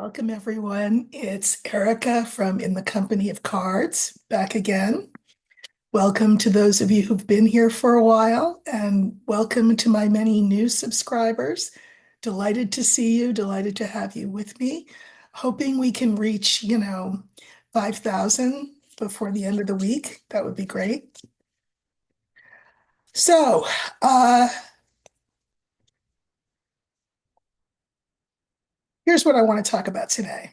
Welcome, everyone. It's Erica from In the Company of Cards back again. Welcome to those of you who've been here for a while, and welcome to my many new subscribers. Delighted to see you, delighted to have you with me. Hoping we can reach, 5,000 before the end of the week. That would be great. So, here's what I want to talk about today.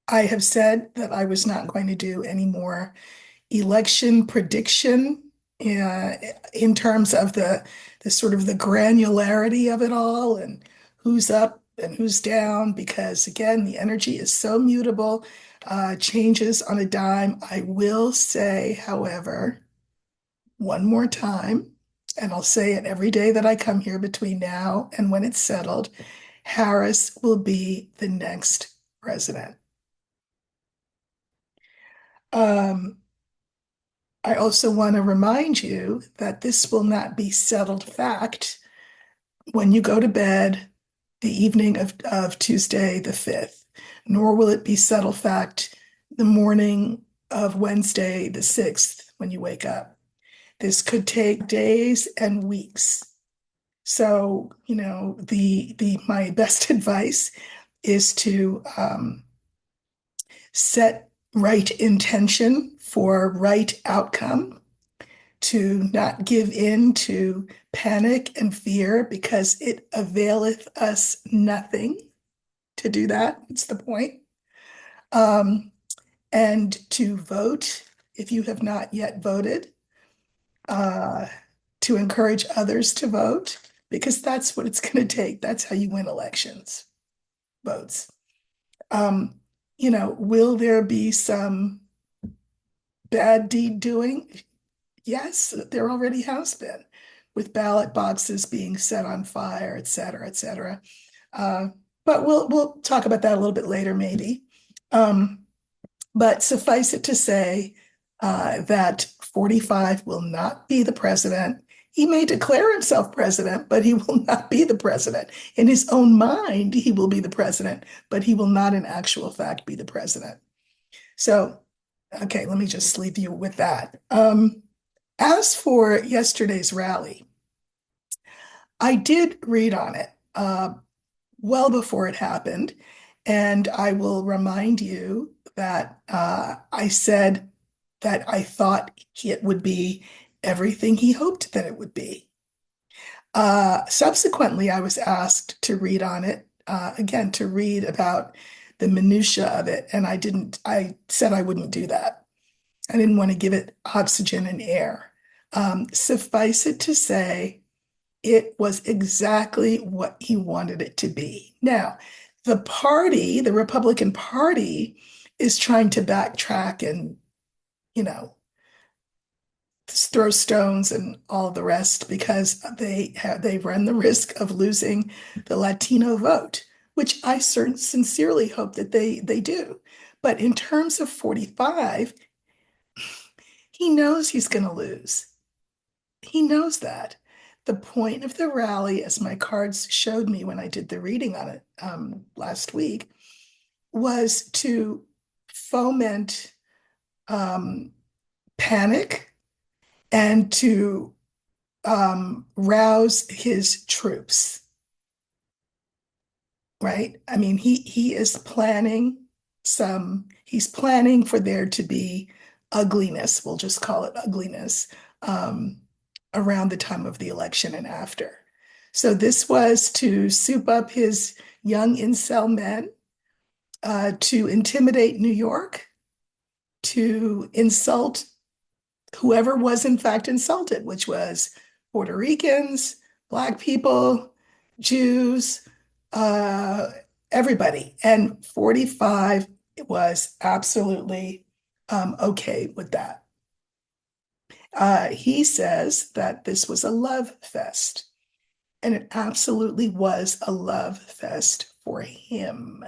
I have said that I was not going to do any more election prediction in terms of the sort of the granularity of it all and who's up and who's down, because again, the energy is so mutable, changes on a dime. I will say, however, one more time, and I'll say it every day that I come here between now and when it's settled, Harris will be the next president. Um, I also want to remind you that this will not be settled fact when you go to bed the evening of Tuesday the 5th, nor will it be settled fact the morning of Wednesday the 6th when you wake up. This could take days and weeks. So, the my best advice is to set right intention for right outcome, to not give in to panic and fear, because it availeth us nothing to do that. It's the point. Um, and to vote if you have not yet voted, uh, to encourage others to vote, because that's what it's going to take. That's how you win elections, votes. Um, will there be some bad deed doing? Yes, there already has been, with ballot boxes being set on fire, et cetera, et cetera. But we'll talk about that a little bit later, maybe. But suffice it to say that 45 will not be the president. He may declare himself president, but he will not be the president. In his own mind, he will be the president, but he will not in actual fact be the president. So, okay, let me just leave you with that. As for yesterday's rally, I did read on it well before it happened, and I will remind you that I said that I thought it would be everything he hoped that it would be. Subsequently, I was asked to read on it, again, to read about the minutia of it, and I said I wouldn't do that. I didn't want to give it oxygen and air. Suffice it to say, it was exactly what he wanted it to be. Now, the Republican Party, is trying to backtrack and, throw stones and all the rest, because they run the risk of losing the Latino vote, which I sincerely hope that they do. But in terms of 45, he knows he's going to lose. He knows that. The point of the rally, as my cards showed me when I did the reading on it last week, was to foment panic and to rouse his troops. Right? I mean, he is planning he's planning for there to be ugliness, we'll just call it ugliness, around the time of the election and after. So this was to soup up his young incel men, to intimidate New York, to insult whoever was in fact insulted, which was Puerto Ricans, Black people, Jews, everybody. And 45 was absolutely okay with that. He says that this was a love fest, and it absolutely was a love fest for him.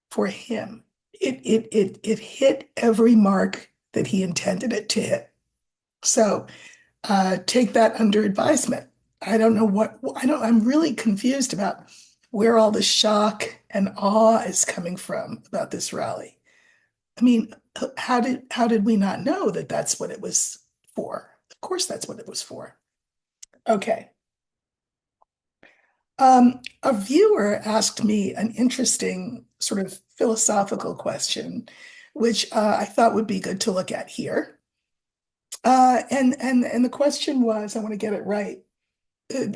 For him. It hit every mark that he intended it to hit. So take that under advisement. I'm really confused about where all the shock and awe is coming from about this rally. I mean, how did we not know that that's what it was for? Of course, that's what it was for. Okay. A viewer asked me an interesting sort of philosophical question, which I thought would be good to look at here. And the question was, I want to get it right.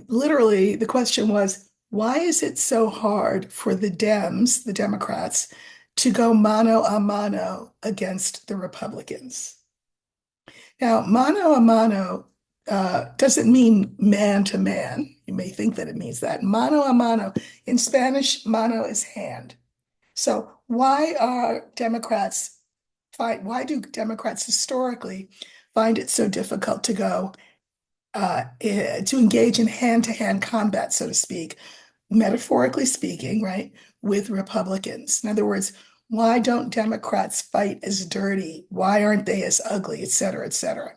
Literally, the question was, why is it so hard for the Dems, the Democrats, to go mano a mano against the Republicans? Now, mano a mano doesn't mean man to man. You may think that it means that. Mano a mano, in Spanish, mano is hand. So why do Democrats historically find it so difficult to go to engage in hand-to-hand combat, so to speak, metaphorically speaking, right, with Republicans? In other words, why don't Democrats fight as dirty? Why aren't they as ugly, et cetera, et cetera?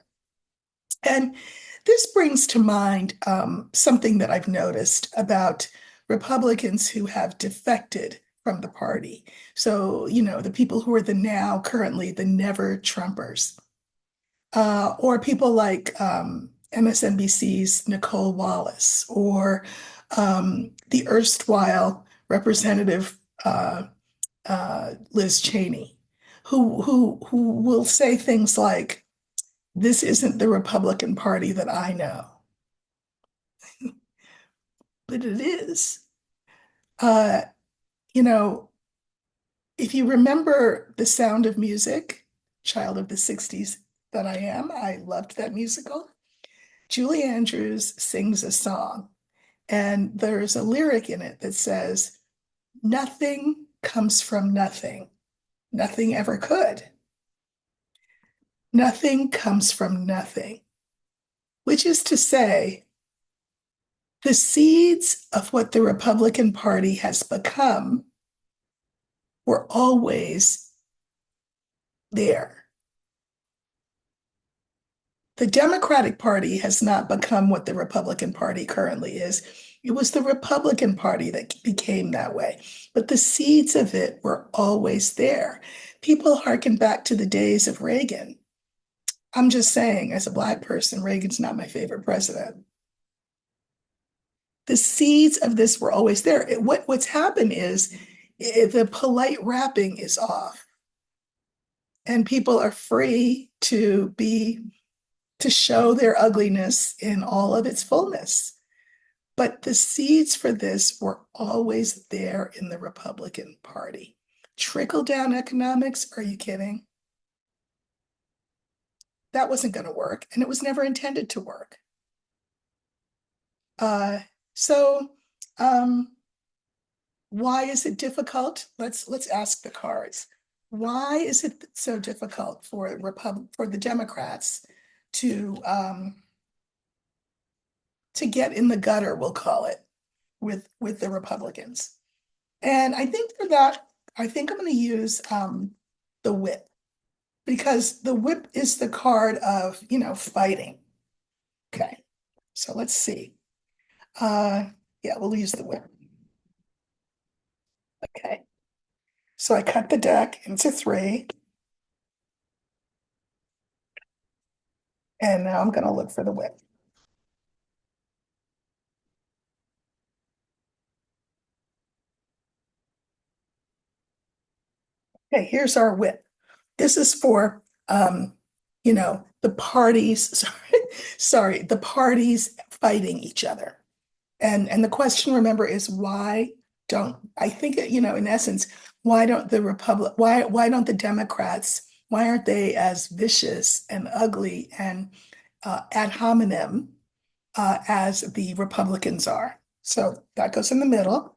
And this brings to mind something that I've noticed about Republicans who have defected from the party. So, the people who are currently the never Trumpers, or people like MSNBC's Nicole Wallace, or the erstwhile Representative Liz Cheney, who will say things like, "This isn't the Republican Party that I know," but it is. Uh, you know, if you remember The Sound of Music, child of the 60s that I am, I loved that musical. Julie Andrews sings a song, and there's a lyric in it that says, "Nothing comes from nothing. Nothing ever could. Nothing comes from nothing," which is to say, the seeds of what the Republican Party has become were always there. The Democratic Party has not become what the Republican Party currently is. It was the Republican Party that became that way. But the seeds of it were always there. People harken back to the days of Reagan. I'm just saying, as a Black person, Reagan's not my favorite president. The seeds of this were always there. What's happened is the polite wrapping is off, and people are free to show their ugliness in all of its fullness. But the seeds for this were always there in the Republican Party. Trickle down economics? Are you kidding? That wasn't going to work, and it was never intended to work. Uh, so, um, why is it difficult? Let's ask the cards. Why is it so difficult for the Democrats to get in the gutter, we'll call it, with the Republicans? And I think for that, I think I'm going to use the whip, because the whip is the card of, fighting. Okay, so let's see. Yeah, we'll use the whip. Okay, so I cut the deck into three, and now I'm going to look for the whip. Okay, here's our whip. This is for, the parties, sorry, the parties fighting each other. And the question, remember, is why don't I think, in essence, why don't the Democrats, why aren't they as vicious and ugly and ad hominem as the Republicans are? So that goes in the middle.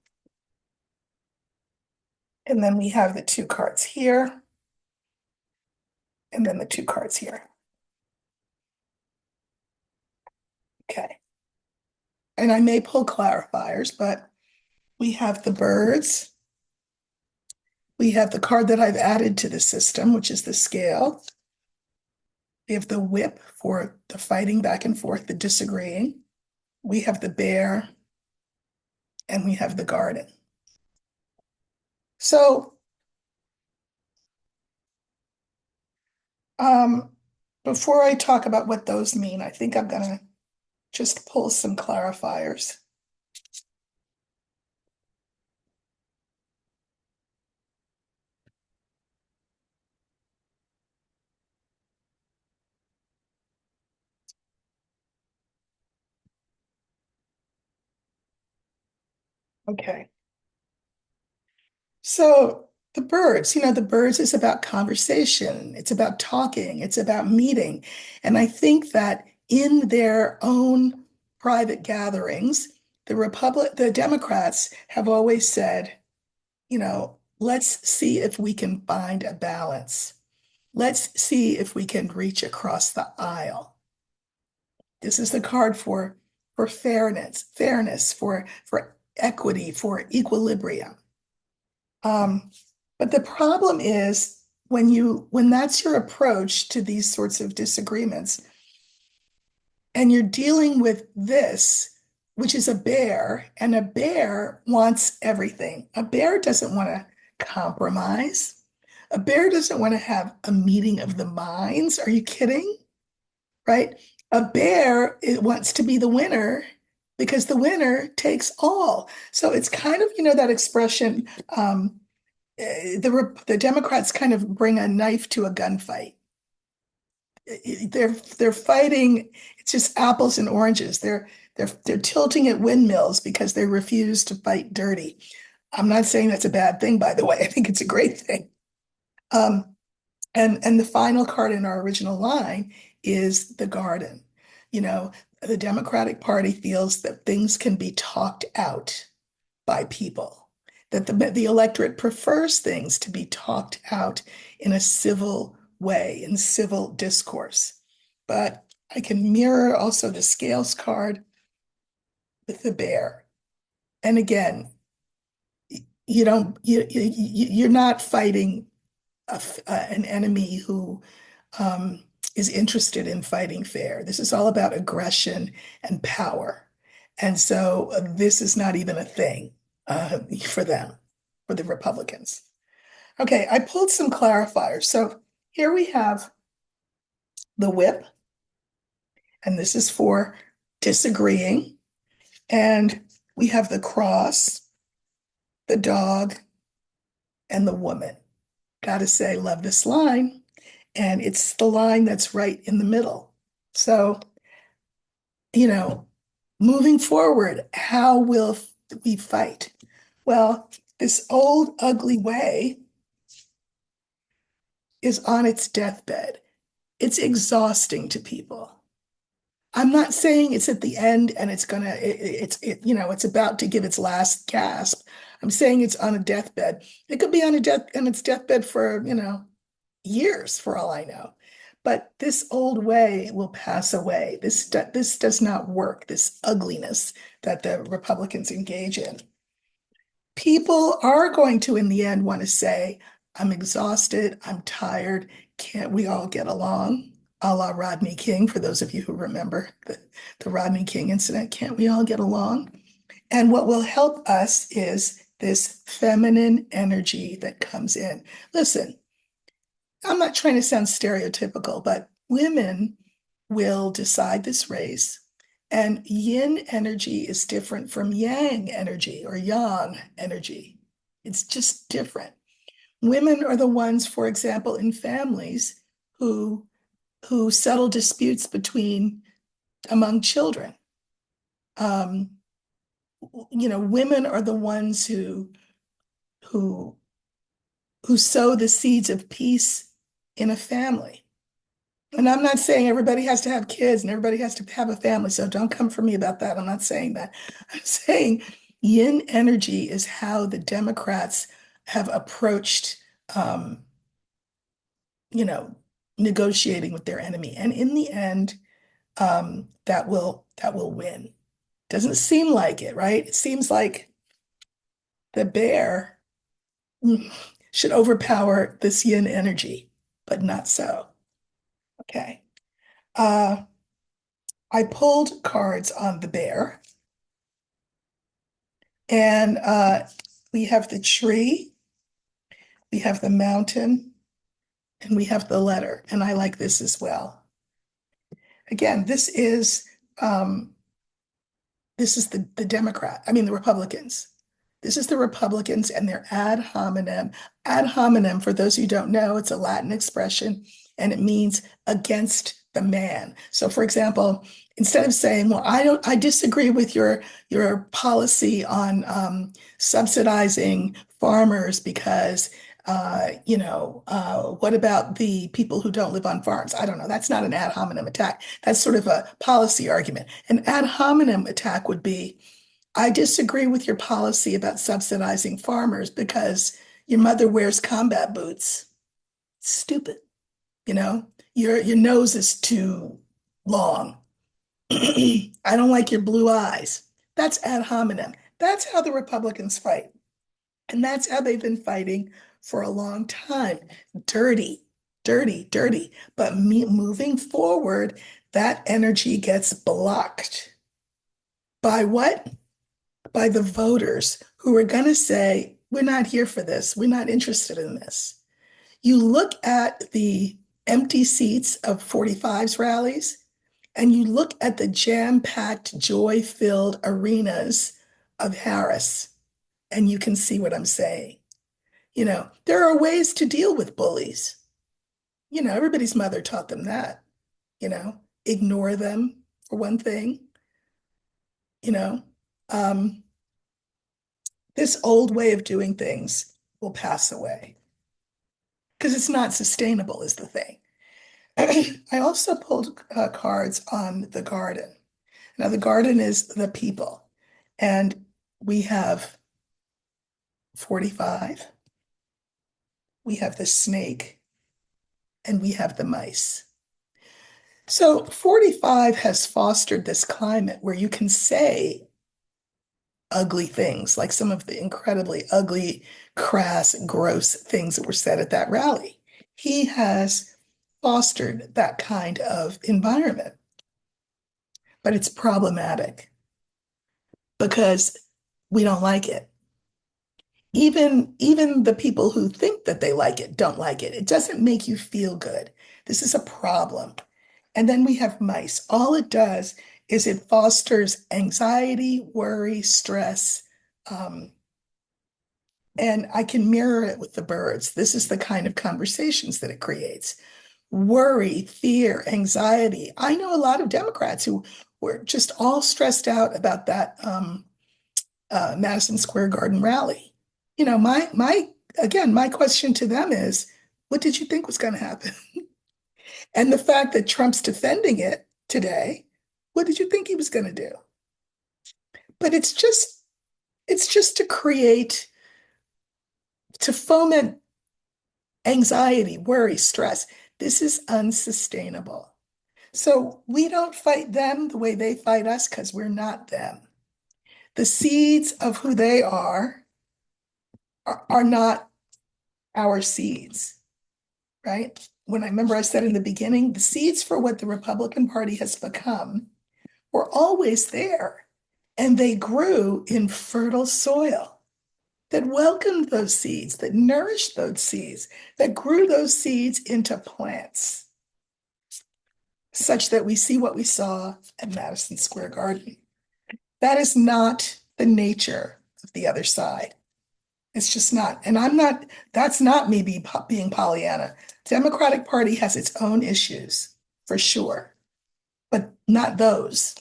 And then we have the two cards here, and then the two cards here. Okay. And I may pull clarifiers, but we have the birds. We have the card that I've added to the system, which is the scale. We have the whip for the fighting back and forth, the disagreeing. We have the bear, and we have the garden. So, um, before I talk about what those mean, I think I'm gonna just pull some clarifiers. Okay. So the birds is about conversation. It's about talking. It's about meeting. And I think that in their own private gatherings, the Democrats have always said, let's see if we can find a balance. Let's see if we can reach across the aisle. This is the card for fairness, for equity, for equilibrium. But the problem is when that's your approach to these sorts of disagreements, and you're dealing with this, which is a bear, and a bear wants everything. A bear doesn't want to compromise. A bear doesn't want to have a meeting of the minds. Are you kidding? Right? A bear, it wants to be the winner because the winner takes all. So it's kind of, that expression, the Democrats kind of bring a knife to a gunfight. They're fighting. It's just apples and oranges. They're tilting at windmills because they refuse to fight dirty. I'm not saying that's a bad thing, by the way. I think it's a great thing. Um, and the final card in our original line is the garden. You know, the Democratic Party feels that things can be talked out by people, that the electorate prefers things to be talked out in a civil way, in civil discourse. But I can mirror also the scales card with the bear. And again, you're not fighting an enemy who um, is interested in fighting fair. This is all about aggression and power. And so this is not even a thing for them, for the Republicans. Okay, I pulled some clarifiers. So here we have the whip, and this is for disagreeing. And we have the cross, the dog, and the woman. Gotta say, love this line. And it's the line that's right in the middle. So, you know, moving forward, how will we fight? Well, this old ugly way is on its deathbed. It's exhausting to people. I'm not saying it's at the end and it's about to give its last gasp. I'm saying it's on a deathbed. It could be on its deathbed for, years for all I know. But this old way will pass away. This does not work, this ugliness that the Republicans engage in. People are going to, in the end, want to say, I'm exhausted, I'm tired, can't we all get along? A la Rodney King, for those of you who remember the Rodney King incident, can't we all get along? And what will help us is this feminine energy that comes in. Listen, I'm not trying to sound stereotypical, but women will decide this race. And yin energy is different from yang energy or yang energy. It's just different. Women are the ones, for example, in families who settle disputes among children. Um, women are the ones who who sow the seeds of peace in a family. And I'm not saying everybody has to have kids and everybody has to have a family, so don't come for me about that. I'm not saying that. I'm saying yin energy is how the Democrats have approached, um, you know, negotiating with their enemy. And in the end, that will win. Doesn't seem like it, right? It seems like the bear should overpower this yin energy, but not so. Okay. Uh, I pulled cards on the bear, And we have the tree, we have the mountain, and we have the letter. And I like this as well. Again, um, this is the Democrat, I mean the Republicans. This is the Republicans and their ad hominem. Ad hominem, for those who don't know, it's a Latin expression and it means against the man. So for example, instead of saying, well, I disagree with your policy on subsidizing farmers because what about the people who don't live on farms? I don't know. That's not an ad hominem attack. That's sort of a policy argument. An ad hominem attack would be, I disagree with your policy about subsidizing farmers because your mother wears combat boots. Stupid, you know? Your nose is too long. I don't like your blue eyes. That's ad hominem. That's how the Republicans fight. And that's how they've been fighting for a long time. Dirty, dirty, dirty. But moving forward, that energy gets blocked. By what? By the voters who are going to say, we're not here for this. We're not interested in this. You look at the empty seats of 45's rallies, and you look at the jam-packed, joy-filled arenas of Harris, and you can see what I'm saying. There are ways to deal with bullies. Everybody's mother taught them that, ignore them for one thing, you know. Um, this old way of doing things will pass away because it's not sustainable, is the thing. I also pulled cards on the garden. Now, the garden is the people, and we have 45, we have the snake, and we have the mice. So 45 has fostered this climate where you can say ugly things, like some of the incredibly ugly, crass, gross things that were said at that rally. He has fostered that kind of environment, but it's problematic because we don't like it. Even the people who think that they like it don't like it. It doesn't make you feel good. This is a problem. And then we have mice. All it does is it fosters anxiety, worry, stress. And I can mirror it with the birds. This is the kind of conversations that it creates. Worry, fear, anxiety. I know a lot of Democrats who were just all stressed out about that Madison Square Garden rally. My question to them is, what did you think was going to happen? And the fact that Trump's defending it today, what did you think he was going to do? But it's just to foment anxiety, worry, stress. This is unsustainable. So we don't fight them the way they fight us because we're not them. The seeds of who they are not our seeds, right? When I remember I said in the beginning, the seeds for what the Republican Party has become were always there, and they grew in fertile soil that welcomed those seeds, that nourished those seeds, that grew those seeds into plants, such that we see what we saw at Madison Square Garden. That is not the nature of the other side. It's just not. And that's not me being Pollyanna. Democratic Party has its own issues, for sure, but not those,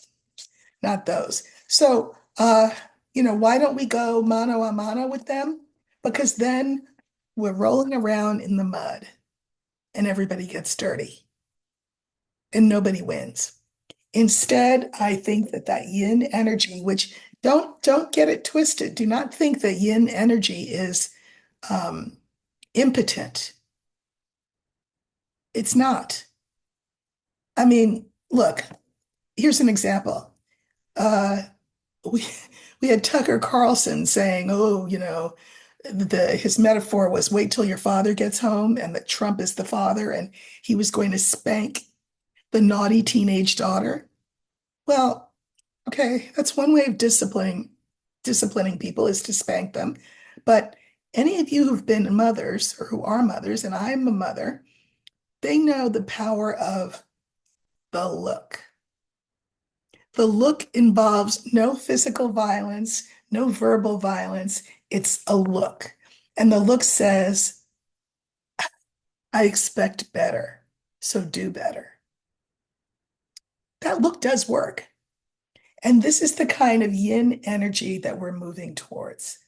not those. So, why don't we go mano a mano with them? Because then we're rolling around in the mud and everybody gets dirty and nobody wins. Instead, I think that yin energy, which don't get it twisted. Do not think that yin energy is um, impotent. It's not. I mean, look, here's an example. Uh, we we had Tucker Carlson saying, "Oh, his metaphor was wait till your father gets home, and that Trump is the father, and he was going to spank the naughty teenage daughter." Well, okay, that's one way of disciplining disciplining people is to spank them. But any of you who've been mothers or who are mothers, and I'm a mother, they know the power of the look. The look involves no physical violence, no verbal violence. It's a look. And the look says, I expect better, so do better. That look does work. And this is the kind of yin energy that we're moving towards.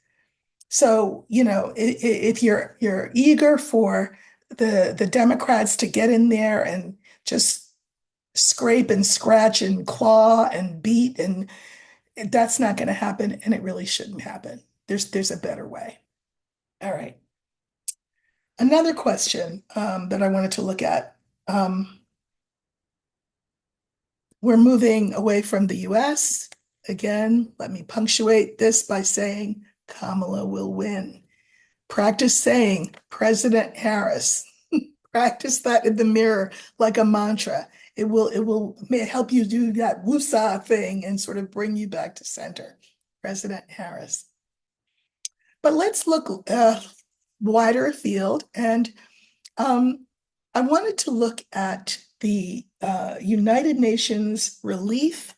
So, if you're eager for the Democrats to get in there and just scrape and scratch and claw and beat, and that's not going to happen, and it really shouldn't happen. There's a better way. All right. Another question that I wanted to look at. We're moving away from the US. Again, let me punctuate this by saying Kamala will win. Practice saying President Harris. Practice that in the mirror like a mantra. It will help you do that woosah thing and sort of bring you back to center. President Harris. But let's look wider afield, and I wanted to look at the United Nations Relief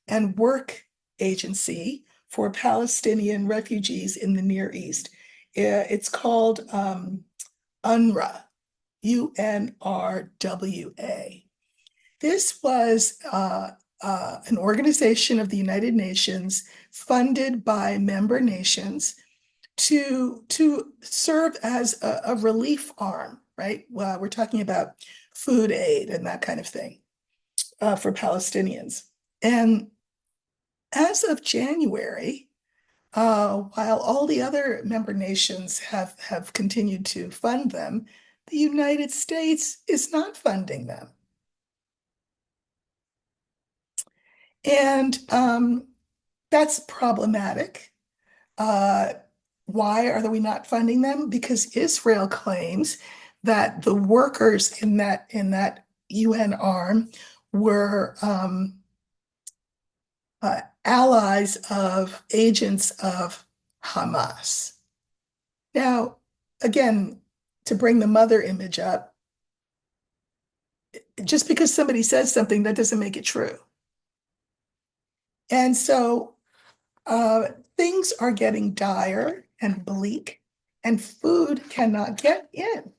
and Work Agency for Palestinian refugees in the Near East. It's called UNRWA, UNRWA. This was an organization of the United Nations funded by member nations to serve as a relief arm, right? Well, we're talking about food aid and that kind of thing for Palestinians. And as of January, while all the other member nations have continued to fund them, the United States is not funding them. And that's problematic. Uh, why are we not funding them? Because Israel claims that the workers in that UN arm were allies of agents of Hamas. Now, again, to bring the mother image up, just because somebody says something, that doesn't make it true. And so uh, things are getting dire and bleak, and food cannot get in.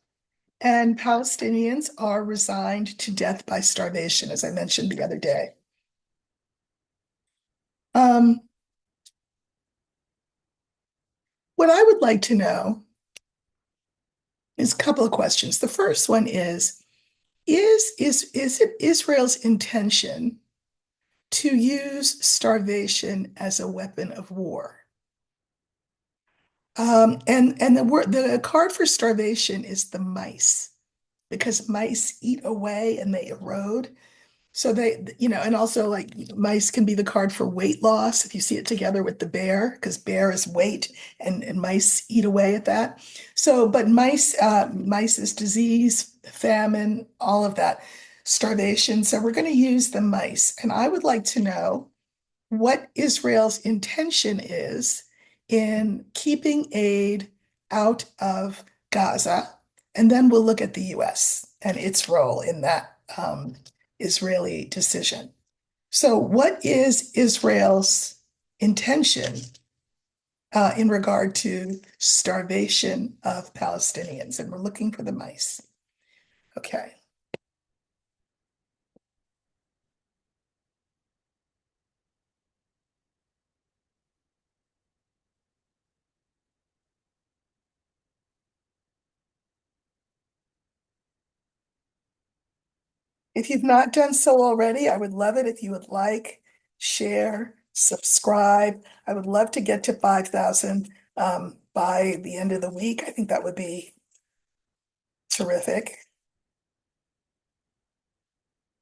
And Palestinians are resigned to death by starvation, as I mentioned the other day. Um, what I would like to know is a couple of questions. The first one is it Israel's intention to use starvation as a weapon of war? And the card for starvation is the mice, because mice eat away and they erode. So and also like mice can be the card for weight loss if you see it together with the bear, because bear is weight and mice eat away at that. So, but mice is disease, famine, all of that, starvation. So we're going to use the mice. And I would like to know what Israel's intention is in keeping aid out of Gaza. And then we'll look at the US and its role in that Israeli decision. So, what is Israel's intention in regard to starvation of Palestinians? And we're looking for the mice. Okay. If you've not done so already, I would love it if you would like, share, subscribe. I would love to get to 5,000 by the end of the week. I think that would be terrific.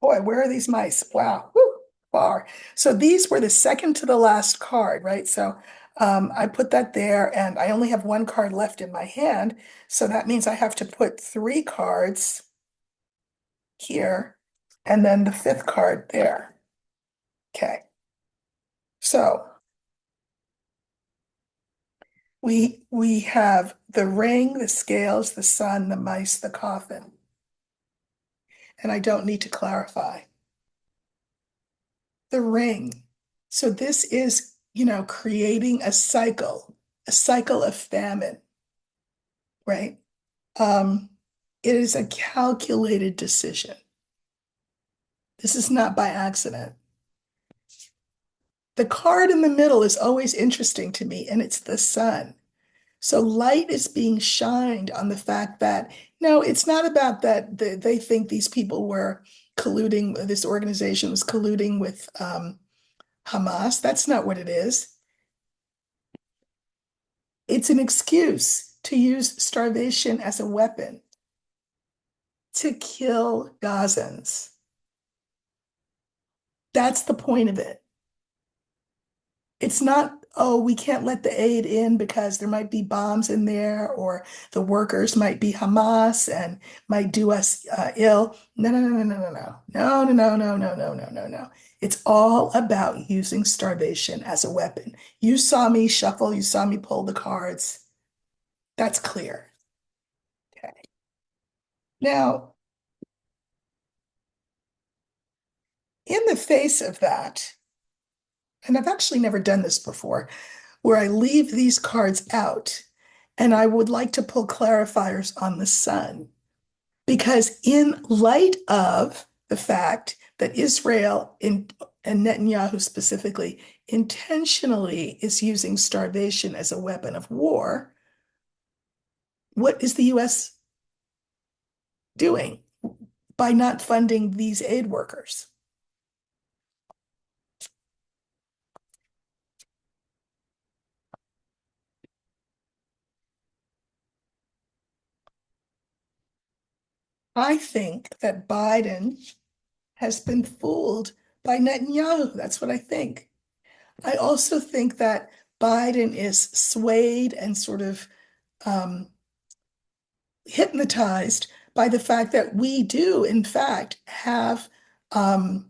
Boy, where are these mice? Wow, woo, far. So these were the second to the last card, right? So I put that there, and I only have one card left in my hand. So that means I have to put three cards here, and then the fifth card there. Okay. So We have the ring, the scales, the sun, the mice, the coffin. And I don't need to clarify. The ring. So this is, creating a cycle of famine, right? Um, it is a calculated decision. This is not by accident. The card in the middle is always interesting to me, and it's the sun. So light is being shined on the fact that no, it's not about that they think these people were colluding, this organization was colluding with Hamas. That's not what it is. It's an excuse to use starvation as a weapon to kill Gazans. That's the point of it. It's not, oh, we can't let the aid in because there might be bombs in there, or the workers might be Hamas and might do us ill. No, no, no, no, no, no, no, no, no, no, no, no, no, no, no. It's all about using starvation as a weapon. You saw me shuffle, you saw me pull the cards. That's clear. Okay. Now, in the face of that, and I've actually never done this before, where I leave these cards out and I would like to pull clarifiers on the sun. Because in light of the fact that and Netanyahu specifically intentionally is using starvation as a weapon of war, what is the US doing by not funding these aid workers? I think that Biden has been fooled by Netanyahu. That's what I think. I also think that Biden is swayed and sort of um, hypnotized by the fact that we do, in fact, have um,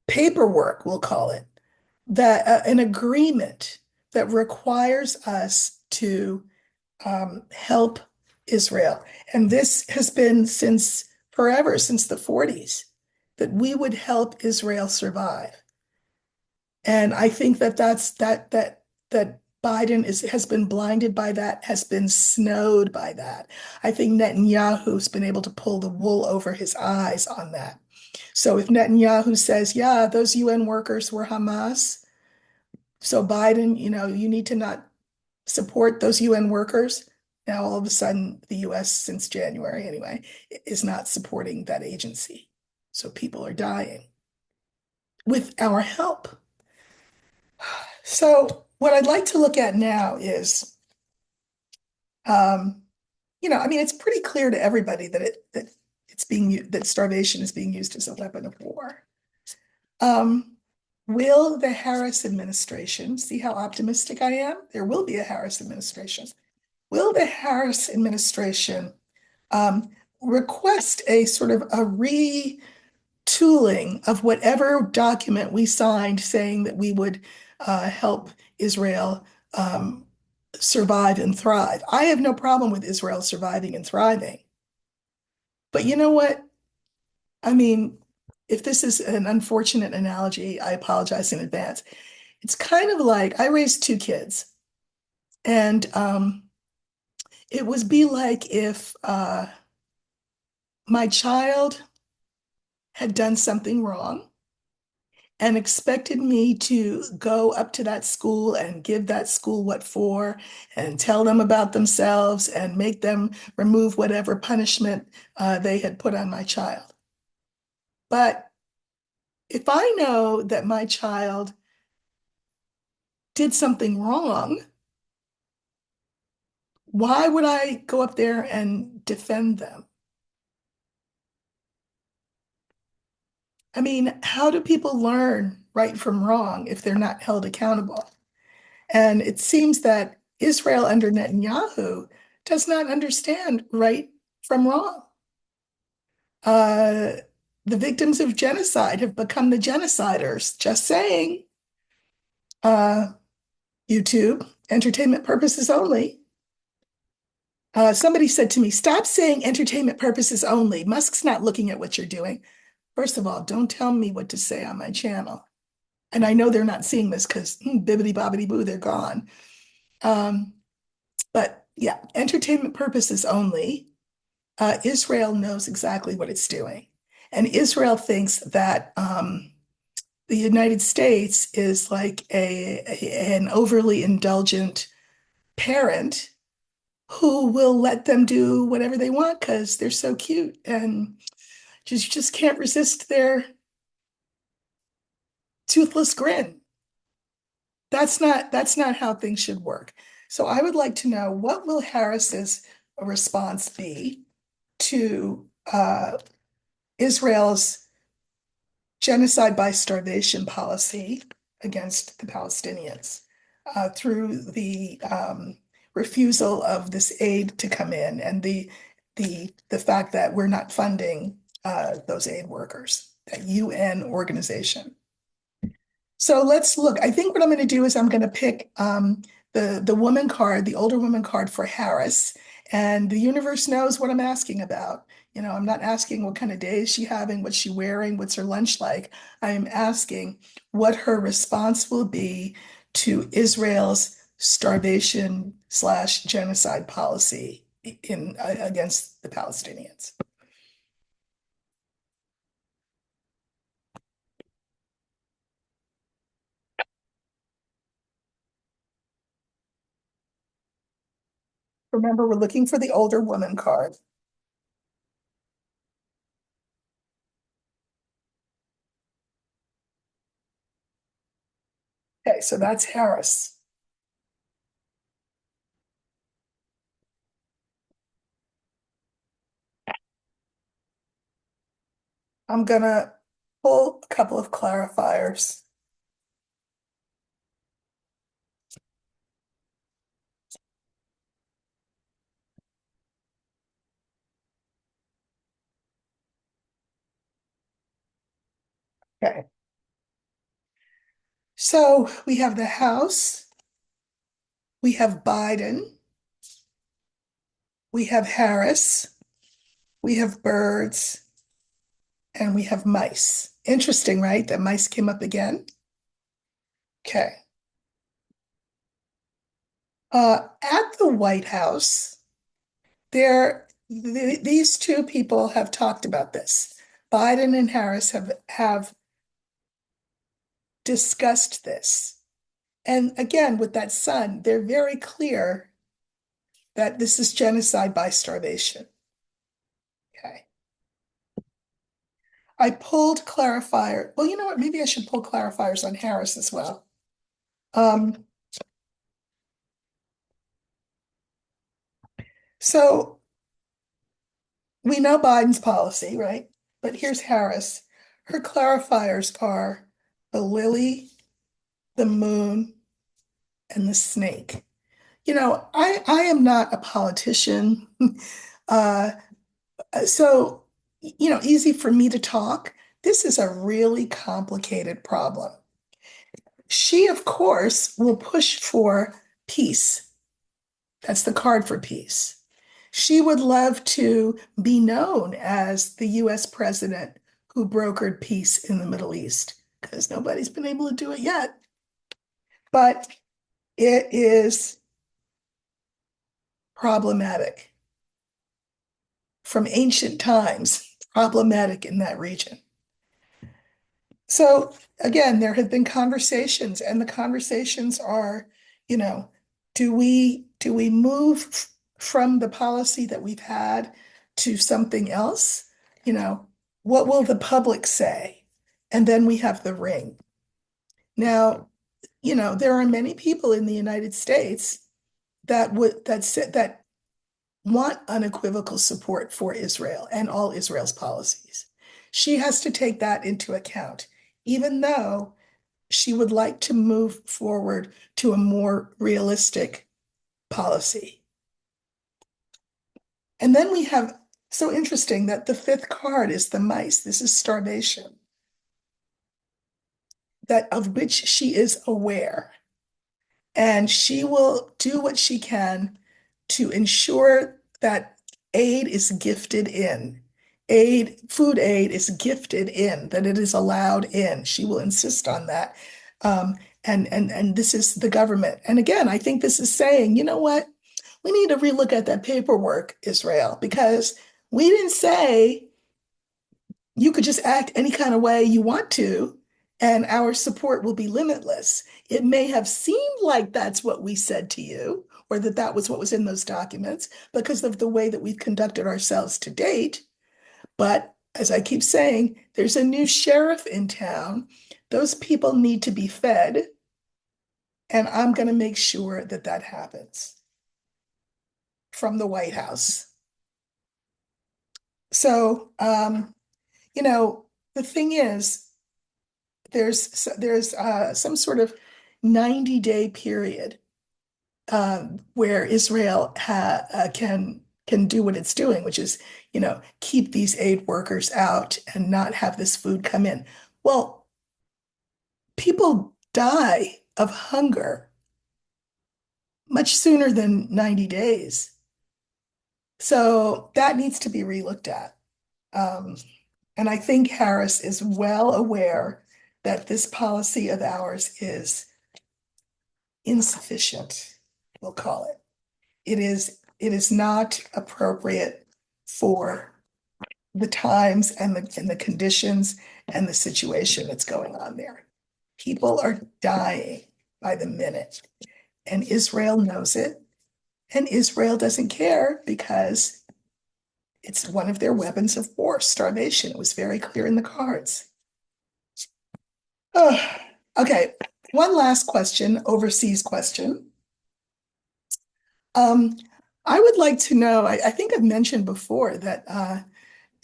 paperwork, we'll call it, that an agreement that requires us to help Israel. And this has been since forever, since the 40s, that we would help Israel survive. And I think that that Biden has been blinded by that, has been snowed by that. I think Netanyahu's been able to pull the wool over his eyes on that. So if Netanyahu says, yeah, those UN workers were Hamas, so Biden, you need to not support those UN workers. Now all of a sudden, the US, since January anyway, is not supporting that agency. So people are dying with our help. So what I'd like to look at now is, um, I mean, it's pretty clear to everybody that starvation is being used as a weapon of war. Um, will the Harris administration, see how optimistic I am? There will be a Harris administration. Will the Harris administration um, request a sort of a retooling of whatever document we signed saying that we would help Israel survive and thrive? I have no problem with Israel surviving and thriving. But you know what? I mean, if this is an unfortunate analogy, I apologize in advance. It's kind of like I raised two kids, and it would be like if my child had done something wrong and expected me to go up to that school and give that school what for and tell them about themselves and make them remove whatever punishment they had put on my child. But if I know that my child did something wrong, why would I go up there and defend them? I mean, how do people learn right from wrong if they're not held accountable? And it seems that Israel under Netanyahu does not understand right from wrong. Uh, the victims of genocide have become the genociders. Just saying. Uh, YouTube, entertainment purposes only. Somebody said to me, stop saying entertainment purposes only. Musk's not looking at what you're doing. First of all, don't tell me what to say on my channel. And I know they're not seeing this because bibbity bobbity boo, they're gone. Um, but yeah, entertainment purposes only. Israel knows exactly what it's doing. And Israel thinks that the United States is like an overly indulgent parent who will let them do whatever they want because they're so cute and just can't resist their toothless grin. That's not how things should work. So I would like to know, what will Harris's response be to Israel's genocide by starvation policy against the Palestinians through the refusal of this aid to come in and the fact that we're not funding those aid workers, that UN organization. So let's look. I think what I'm going to do is I'm going to pick the woman card, the older woman card for Harris, and the universe knows what I'm asking about. You know, I'm not asking what kind of day is she having, what's she wearing, what's her lunch like. I am asking what her response will be to Israel's starvation slash genocide policy in against the Palestinians. Remember, we're looking for the older woman card. Okay, so that's Harris. I'm gonna pull a couple of clarifiers. Okay. So we have the House, we have Biden, we have Harris, we have birds, and we have mice. Interesting, right? That mice came up again. Okay. At the White House, these two people have talked about this. Biden and Harris have discussed this. And again, with that son, they're very clear that this is genocide by starvation. Okay. I pulled clarifier. Well, you know what? Maybe I should pull clarifiers on Harris as well. Um, so we know Biden's policy, right? But here's Harris. Her clarifiers are the lily, the moon, and the snake. You know, I am not a politician. uh, so, you know, easy for me to talk. This is a really complicated problem. She, of course, will push for peace. That's the card for peace. She would love to be known as the US president who brokered peace in the Middle East, because nobody's been able to do it yet. But it is problematic from ancient times, problematic in that region. So again, there have been conversations, and the conversations are, you know, do we move from the policy that we've had to something else? You know, what will the public say? And then we have the ring. Now, you know, there are many people in the United States that want unequivocal support for Israel and all Israel's policies. She has to take that into account, even though she would like to move forward to a more realistic policy. And then we have, so interesting that the fifth card is the mice. This is starvation, that of which she is aware. and she will do what she can to ensure that aid is gifted in. Food aid is gifted in, that it is allowed in. She will insist on that. Um, and this is the government. And again, I think this is saying, you know what? We need to relook at that paperwork, Israel, because we didn't say you could just act any kind of way you want to, and our support will be limitless. It may have seemed like that's what we said to you, or that that was what was in those documents because of the way that we've conducted ourselves to date. But as I keep saying, there's a new sheriff in town. Those people need to be fed, and I'm going to make sure that that happens from the White House. So, the thing is, there's some sort of 90-day period where Israel can do what it's doing, which is, keep these aid workers out and not have this food come in. Well, people die of hunger much sooner than 90 days. So that needs to be relooked at. Um, and I think Harris is well aware that this policy of ours is insufficient, we'll call it. It is not appropriate for the times and the conditions and the situation that's going on there. People are dying by the minute, and Israel knows it, and Israel doesn't care because it's one of their weapons of war, starvation. It was very clear in the cards. Oh, okay, one last question, overseas question. Um, I would like to know, I think I've mentioned before that,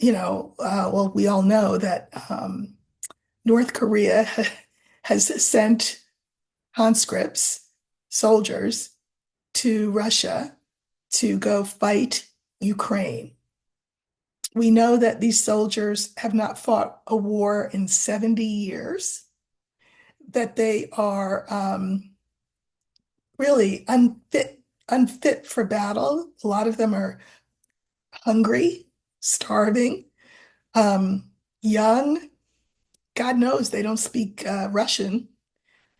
well, we all know that North Korea has sent conscripts, soldiers, to Russia to go fight Ukraine. We know that these soldiers have not fought a war in 70 years, that they are really unfit for battle. A lot of them are hungry, starving, young. God knows they don't speak Russian,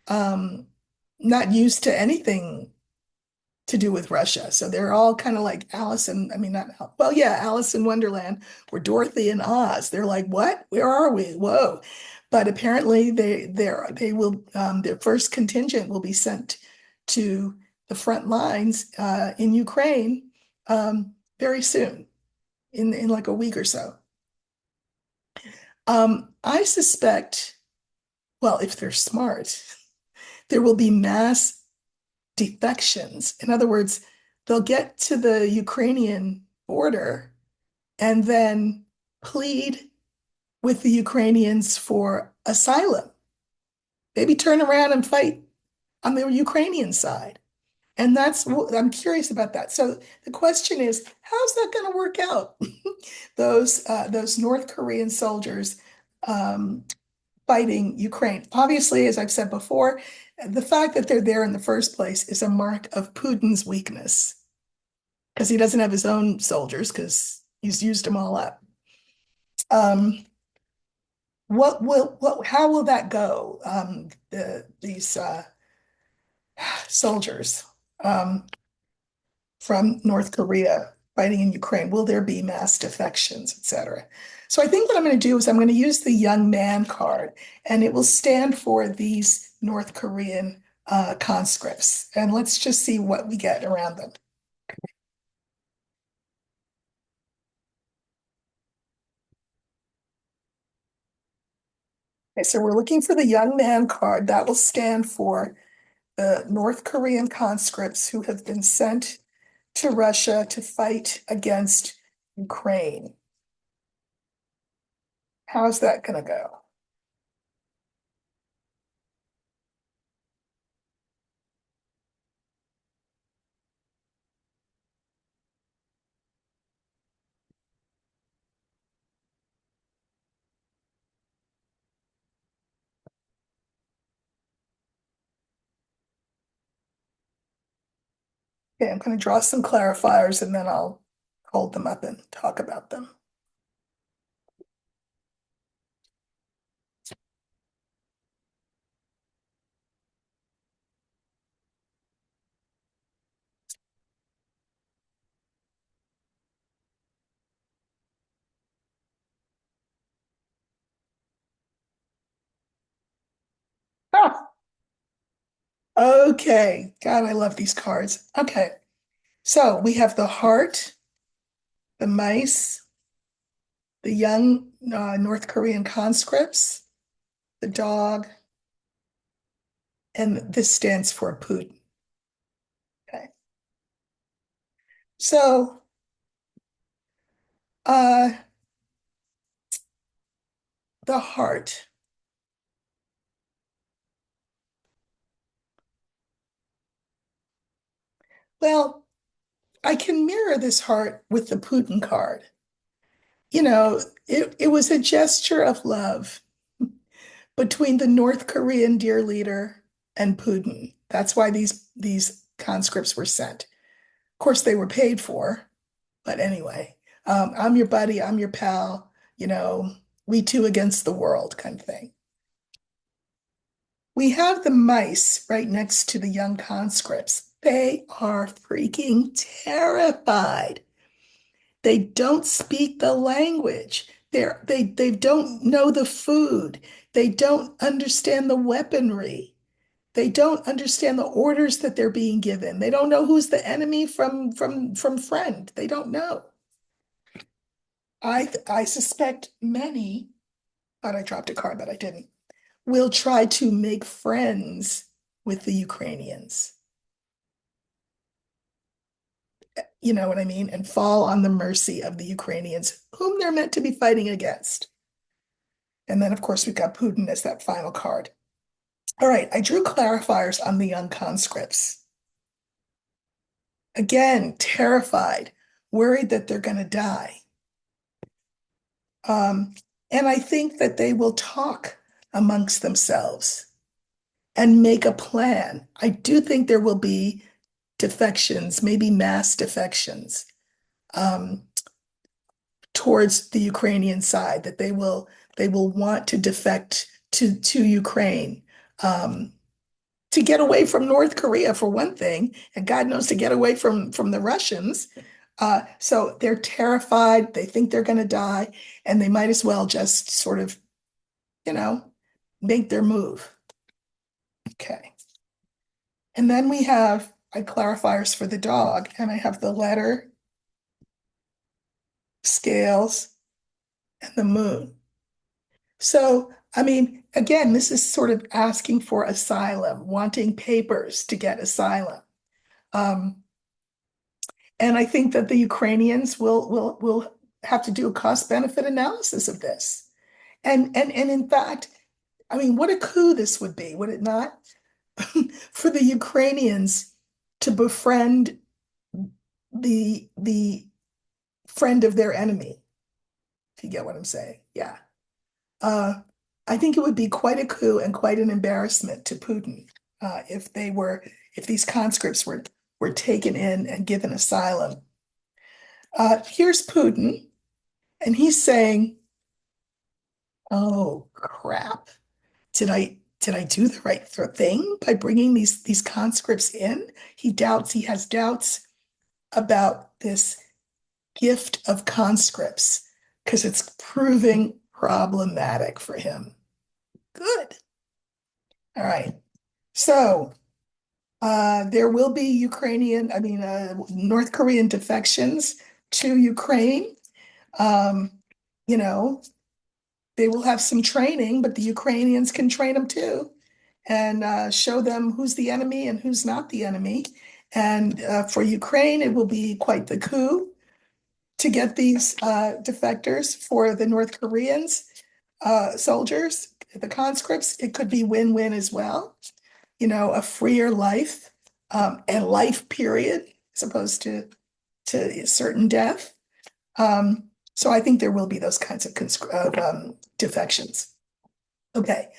um, not used to anything to do with Russia. So they're all kind of like Alice and, I mean, not, well, yeah, Alice in Wonderland or Dorothy in Oz. They're like, what? Where are we? Whoa. But apparently they will, their first contingent will be sent to the front lines in Ukraine very soon, in like a week or so. I suspect, well, if they're smart, there will be mass defections. In other words, they'll get to the Ukrainian border and then plead with the Ukrainians for asylum. Maybe turn around and fight on the Ukrainian side. And I'm curious about that. So the question is, how's that going to work out? Those North Korean soldiers um, fighting Ukraine. Obviously, as I've said before, the fact that they're there in the first place is a mark of Putin's weakness because he doesn't have his own soldiers because he's used them all up. Um, how will that go? These soldiers um, from North Korea fighting in Ukraine, will there be mass defections, etc.? So I think what I'm going to do is I'm going to use the young man card, and it will stand for these North Korean conscripts. And let's just see what we get around them. Okay, so we're looking for the young man card. That will stand for the North Korean conscripts who have been sent to Russia to fight against Ukraine. How's that going to go? Okay, I'm going to draw some clarifiers and then I'll hold them up and talk about them. Ah, okay. God, I love these cards. Okay. So we have the heart, the mice, the young North Korean conscripts, the dog, and this stands for Putin. Okay. So, uh, the heart. Well, I can mirror this heart with the Putin card. You know, it was a gesture of love between the North Korean dear leader and Putin. That's why these conscripts were sent. Of course, they were paid for, but anyway, I'm your buddy, I'm your pal, we two against the world kind of thing. We have the mice right next to the young conscripts. They are freaking terrified. They don't speak the language. They don't know the food. They don't understand the weaponry. They don't understand the orders that they're being given. They don't know who's the enemy from friend. They don't know. I suspect many, thought I dropped a card, but I didn't, will try to make friends with the Ukrainians. You know what I mean? And fall on the mercy of the Ukrainians, whom they're meant to be fighting against. And then, of course, we've got Putin as that final card. All right, I drew clarifiers on the young conscripts. Again, terrified, worried that they're going to die. Um, and I think that they will talk amongst themselves and make a plan. I do think there will be defections, maybe mass defections, um, towards the Ukrainian side, that they will want to defect to Ukraine, to get away from North Korea for one thing, and God knows to get away from the Russians. So they're terrified. They think they're going to die, and they might as well just sort of, you know, make their move. Okay. And then we have clarifiers for the dog, and I have the letter, scales, and the moon. So, I mean, again, this is sort of asking for asylum, wanting papers to get asylum. Um, and I think that the Ukrainians will have to do a cost benefit analysis of this. And in fact, I mean, what a coup this would be, would it not? For the Ukrainians to befriend the friend of their enemy, if you get what I'm saying. Yeah. Uh, I think it would be quite a coup and quite an embarrassment to Putin, if these conscripts were taken in and given asylum. Here's Putin, and he's saying, "Oh crap! Did I do the right thing by bringing these conscripts in?" He has doubts about this gift of conscripts because it's proving problematic for him. Good. All right. So there will be North Korean defections to Ukraine. Um, you know, they will have some training, but the Ukrainians can train them too and show them who's the enemy and who's not the enemy. And for Ukraine, it will be quite the coup to get these defectors. For the North Koreans, soldiers, the conscripts, it could be win-win as well. A freer life, and life period, as opposed to certain death. So I think there will be those kinds of defections. Okay.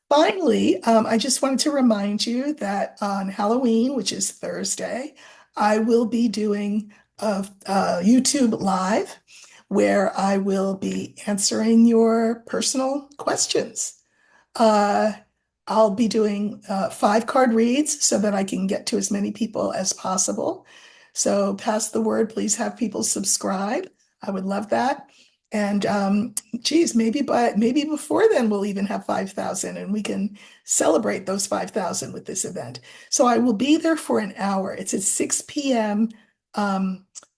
Finally, I just wanted to remind you that on Halloween, which is Thursday, I will be doing a YouTube live where I will be answering your personal questions. Uh, I'll be doing 5 card reads so that I can get to as many people as possible. So pass the word, please have people subscribe. I would love that. And geez, maybe before then we'll even have 5,000 and we can celebrate those 5,000 with this event. So I will be there for an hour. It's at 6 p.m.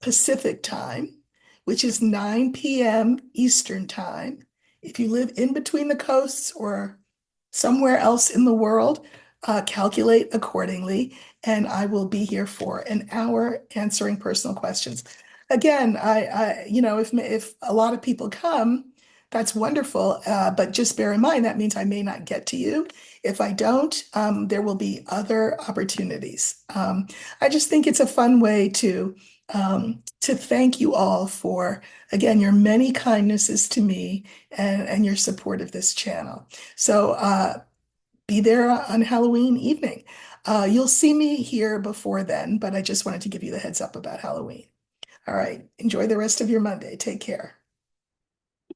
Pacific time, which is 9 p.m. Eastern time. If you live in between the coasts or somewhere else in the world, calculate accordingly, and I will be here for an hour answering personal questions. Again, if a lot of people come, that's wonderful, but just bear in mind that means I may not get to you. If I don't, there will be other opportunities. I just think it's a fun way to thank you all for, again, your many kindnesses to me and your support of this channel. So be there on Halloween evening. You'll see me here before then, but I just wanted to give you the heads up about Halloween. All right. Enjoy the rest of your Monday. Take care.